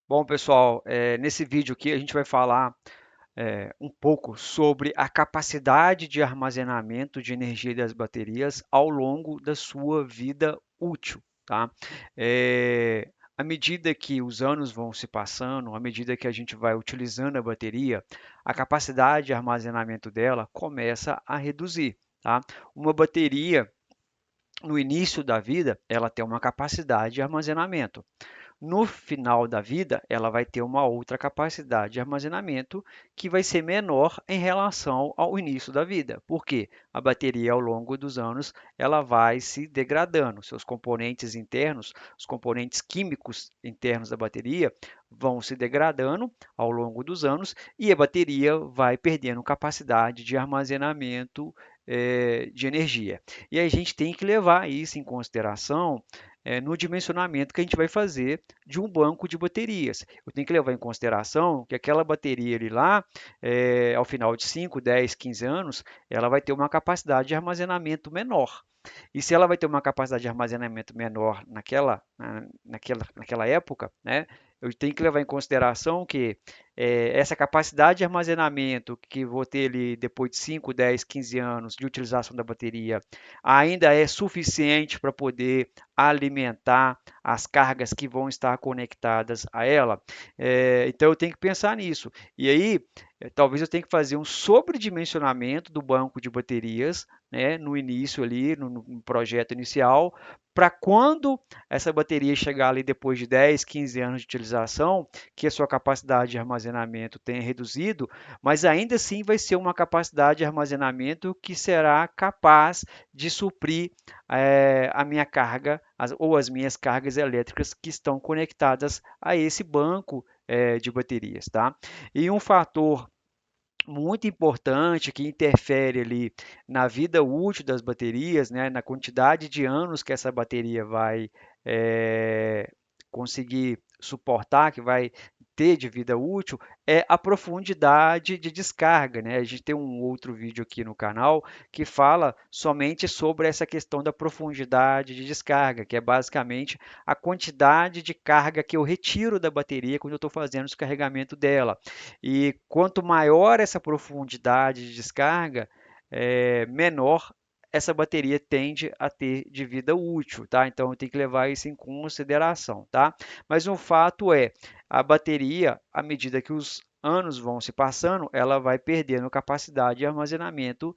Bom, pessoal, nesse vídeo aqui a gente vai falar um pouco sobre a capacidade de armazenamento de energia das baterias ao longo da sua vida útil, tá? À medida que os anos vão se passando, à medida que a gente vai utilizando a bateria, a capacidade de armazenamento dela começa a reduzir, tá? Uma bateria, no início da vida, ela tem uma capacidade de armazenamento. No final da vida, ela vai ter uma outra capacidade de armazenamento que vai ser menor em relação ao início da vida. Por quê? A bateria, ao longo dos anos, ela vai se degradando. Seus componentes internos, os componentes químicos internos da bateria, vão se degradando ao longo dos anos e a bateria vai perdendo capacidade de armazenamento de energia. E a gente tem que levar isso em consideração no dimensionamento que a gente vai fazer de um banco de baterias. Eu tenho que levar em consideração que aquela bateria ali lá, ao final de 5, 10, 15 anos, ela vai ter uma capacidade de armazenamento menor. E se ela vai ter uma capacidade de armazenamento menor naquela época, né, eu tenho que levar em consideração que essa capacidade de armazenamento que vou ter ali depois de 5, 10, 15 anos de utilização da bateria ainda é suficiente para poder alimentar as cargas que vão estar conectadas a ela. Então eu tenho que pensar nisso. E aí, talvez eu tenha que fazer um sobredimensionamento do banco de baterias, né, no início ali, no projeto inicial, para quando essa bateria chegar ali depois de 10, 15 anos de utilização, que a sua capacidade de armazenamento tenha reduzido, mas ainda assim vai ser uma capacidade de armazenamento que será capaz de suprir a minha carga ou as minhas cargas elétricas que estão conectadas a esse banco de baterias, tá? E um fator muito importante que interfere ali na vida útil das baterias, né, na quantidade de anos que essa bateria vai conseguir suportar, que vai ter de vida útil, é a profundidade de descarga, né? A gente tem um outro vídeo aqui no canal que fala somente sobre essa questão da profundidade de descarga, que é basicamente a quantidade de carga que eu retiro da bateria quando eu estou fazendo o descarregamento dela. E quanto maior essa profundidade de descarga, menor essa bateria tende a ter de vida útil, tá? Então, tem que levar isso em consideração, tá? Mas um fato é, a bateria, à medida que os anos vão se passando, ela vai perdendo capacidade de armazenamento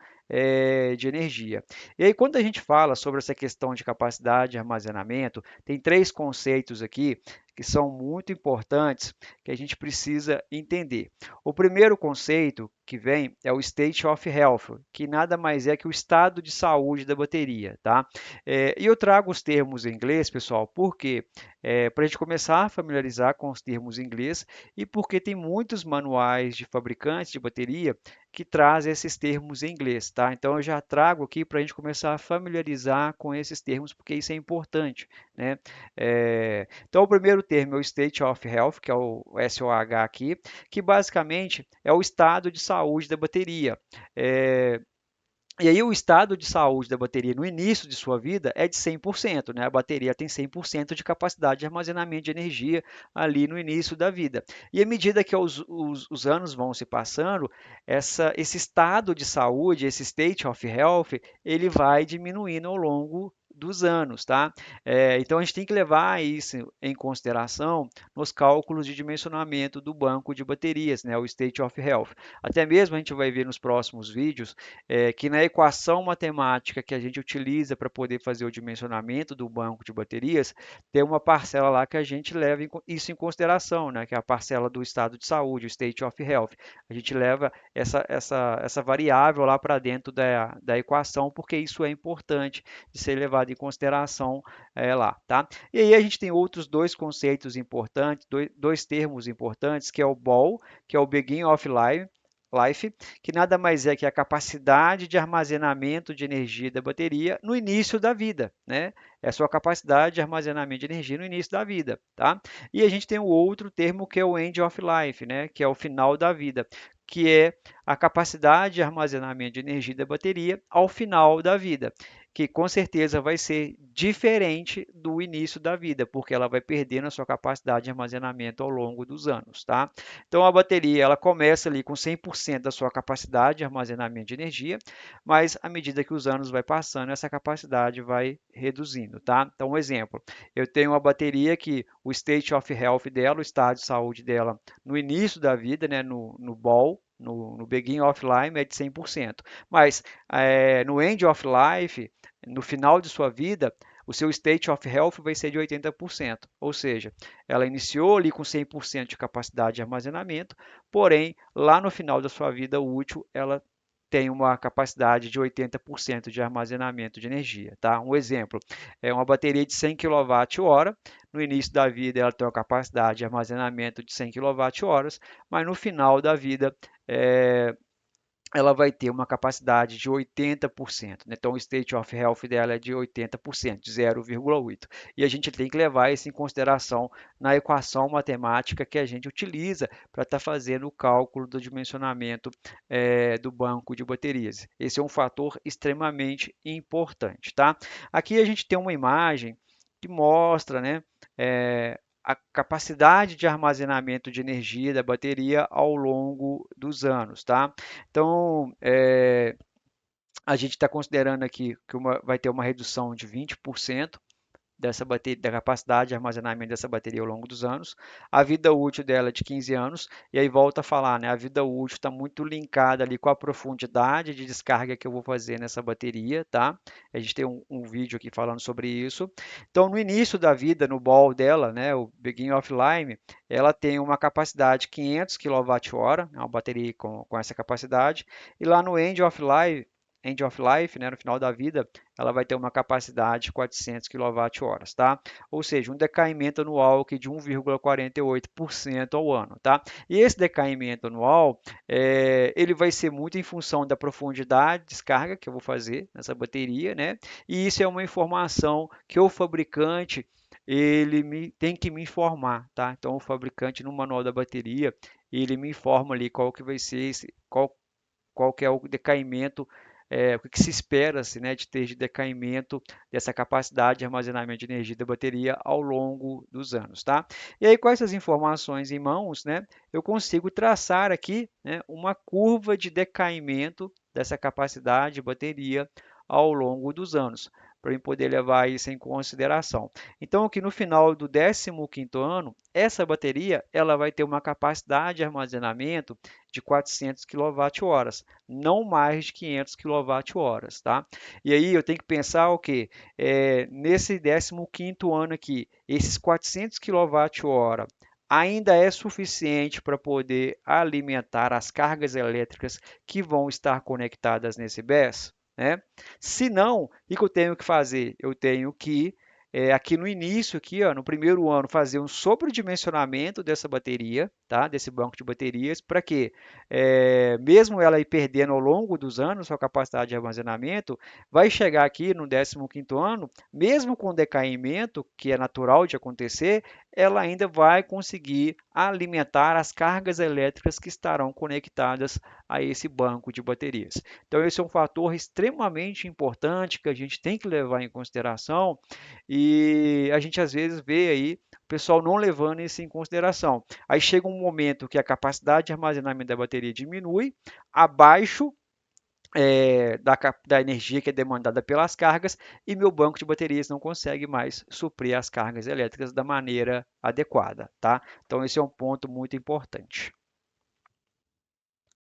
de energia. E aí, quando a gente fala sobre essa questão de capacidade de armazenamento, tem três conceitos aqui que são muito importantes que a gente precisa entender. O primeiro conceito que vem é o state of health, que nada mais é que o estado de saúde da bateria, tá? E eu trago os termos em inglês, pessoal, porque para a gente começar a familiarizar com os termos em inglês e porque tem muitos manuais de fabricantes de bateria que trazem esses termos em inglês, tá? Então eu já trago aqui para a gente começar a familiarizar com esses termos, porque isso é importante, né? Então o primeiro termo é o State of Health, que é o SOH aqui, que basicamente é o estado de saúde da bateria. É, e aí o estado de saúde da bateria no início de sua vida é de 100%, né? A bateria tem 100% de capacidade de armazenamento de energia ali no início da vida. E à medida que os anos vão se passando, esse estado de saúde, esse state of health, ele vai diminuindo ao longo dos anos, tá? Então a gente tem que levar isso em consideração nos cálculos de dimensionamento do banco de baterias, né? O state of health. Até mesmo a gente vai ver nos próximos vídeos que na equação matemática que a gente utiliza para poder fazer o dimensionamento do banco de baterias, tem uma parcela lá que a gente leva isso em consideração, né? Que é a parcela do estado de saúde, o state of health. A gente leva essa variável lá para dentro da equação, porque isso é importante de ser levado em consideração lá, tá? E aí a gente tem outros dois conceitos importantes, dois termos importantes, que é o BOL, que é o Beginning of Life, que nada mais é que a capacidade de armazenamento de energia da bateria no início da vida, né? É a sua capacidade de armazenamento de energia no início da vida, tá? E a gente tem o outro termo que é o End of Life, né? Que é o final da vida, que é a capacidade de armazenamento de energia da bateria ao final da vida. que com certeza vai ser diferente do início da vida, porque ela vai perdendo a sua capacidade de armazenamento ao longo dos anos, tá? Então a bateria ela começa ali com 100% da sua capacidade de armazenamento de energia, mas à medida que os anos vai passando, essa capacidade vai reduzindo, tá? Então, um exemplo, eu tenho uma bateria que o state of health dela, o estado de saúde dela, no início da vida, né, no BOL, no beginning of life é de 100%, mas no end of life, no final de sua vida, o seu state of health vai ser de 80%, ou seja, ela iniciou ali com 100% de capacidade de armazenamento, porém, lá no final da sua vida útil, ela tem uma capacidade de 80% de armazenamento de energia, tá? Um exemplo, é uma bateria de 100 kWh, no início da vida ela tem uma capacidade de armazenamento de 100 kWh, mas no final da vida é, ela vai ter uma capacidade de 80%, né? Então, o state of health dela é de 80%, de 0,8. E a gente tem que levar isso em consideração na equação matemática que a gente utiliza para estar fazendo o cálculo do dimensionamento do banco de baterias. Esse é um fator extremamente importante, tá? Aqui a gente tem uma imagem que mostra, né, a capacidade de armazenamento de energia da bateria ao longo dos anos, tá? Então, a gente está considerando aqui que vai ter uma redução de 20% dessa bateria, da capacidade de armazenamento dessa bateria ao longo dos anos. A vida útil dela é de 15 anos, e aí volta a falar, né? A vida útil está muito linkada ali com a profundidade de descarga que eu vou fazer nessa bateria, tá? A gente tem um vídeo aqui falando sobre isso. Então, no início da vida, no BOL dela, né? O Beginning of Life, ela tem uma capacidade de 500 kWh, é uma bateria com essa capacidade, e lá no End of Life, né, no final da vida, ela vai ter uma capacidade de 400 kWh, tá? Ou seja, um decaimento anual aqui de 1,48% ao ano, tá? E esse decaimento anual, ele vai ser muito em função da profundidade de descarga que eu vou fazer nessa bateria, né? E isso é uma informação que o fabricante tem que me informar, tá? Então, o fabricante no manual da bateria, ele me informa ali qual que vai ser qual que é o decaimento, o que se espera-se, né, de ter de decaimento dessa capacidade de armazenamento de energia da bateria ao longo dos anos, tá? E aí, com essas informações em mãos, né, eu consigo traçar aqui, né, uma curva de decaimento dessa capacidade de bateria ao longo dos anos, para eu poder levar isso em consideração. Então, aqui no final do 15º ano, essa bateria ela vai ter uma capacidade de armazenamento de 400 kWh, não mais de 500 kWh, tá? E aí eu tenho que pensar o quê? Nesse 15º ano aqui, esses 400 kWh ainda é suficiente para poder alimentar as cargas elétricas que vão estar conectadas nesse BESS, né? Se não, o que eu tenho que fazer? Eu tenho que aqui no início, aqui, ó, no primeiro ano, fazer um sobredimensionamento dessa bateria, tá? Desse banco de baterias, para que, mesmo ela ir perdendo ao longo dos anos sua capacidade de armazenamento, vai chegar aqui no 15º ano, mesmo com decaimento, que é natural de acontecer, ela ainda vai conseguir alimentar as cargas elétricas que estarão conectadas a esse banco de baterias. Então, esse é um fator extremamente importante que a gente tem que levar em consideração e a gente às vezes vê aí o pessoal não levando isso em consideração. Aí chega um momento que a capacidade de armazenamento da bateria diminui, abaixo da energia que é demandada pelas cargas e meu banco de baterias não consegue mais suprir as cargas elétricas da maneira adequada, tá? Então esse é um ponto muito importante.